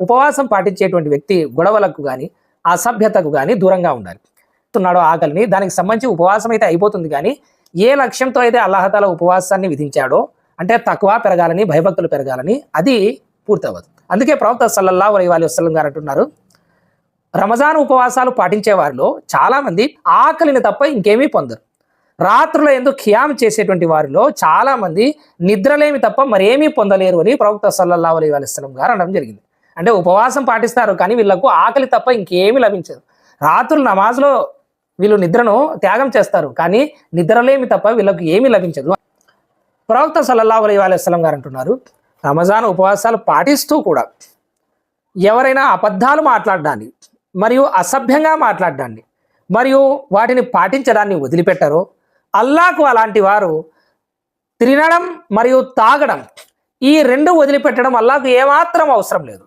ఉపవాసం పాటించేటువంటి వ్యక్తి గొడవలకు కానీ అసభ్యతకు కానీ దూరంగా ఉండాలి. ఉన్నాడో ఆకలిని దానికి సంబంధించి ఉపవాసం అయితే అయిపోతుంది, కానీ ఏ లక్ష్యంతో అయితే అల్లాహతాలా ఉపవాసాన్ని విధించాడో అంటే తక్కువ పెరగాలని, భయభక్తులు పెరగాలని, అది పూర్తవ్వదు. అందుకే ప్రవక్త సల్లల్లాహు అలైహి వసల్లం గారు అంటున్నారు, రమజాన్ ఉపవాసాలు పాటించే వారిలో చాలామంది ఆకలిని తప్ప ఇంకేమీ పొందరు. రాత్రుల ఎందుకు ఖియామ్ చేసేటువంటి వారిలో చాలామంది నిద్రలేమి తప్ప మరేమీ పొందలేరు అని ప్రవక్త సల్లల్లాహు అలైహి వసల్లం గారు అనడం జరిగింది. అంటే ఉపవాసం పాటిస్తారు కానీ వీళ్ళకు ఆకలి తప్ప ఇంకేమీ లభించదు. రాత్రులు నమాజ్లో వీళ్ళు నిద్రను త్యాగం చేస్తారు కానీ నిద్రలేమి తప్ప వీళ్ళకు ఏమీ లభించదు. ప్రవక్త సల్లల్లాహు అలైహి వసల్లం గారు అంటున్నారు, రమజాన్ ఉపవాసాలు పాటిస్తూ కూడా ఎవరైనా అబద్ధాలు మాట్లాడడాన్ని మరియు అసభ్యంగా మాట్లాడడాన్ని మరియు వాటిని పాటించడాన్ని వదిలిపెట్టారో అల్లాహకు అలాంటి వారు తినడం మరియు తాగడం ఈ రెండు వదిలిపెట్టడం అల్లాహకు ఏమాత్రం అవసరం లేదు.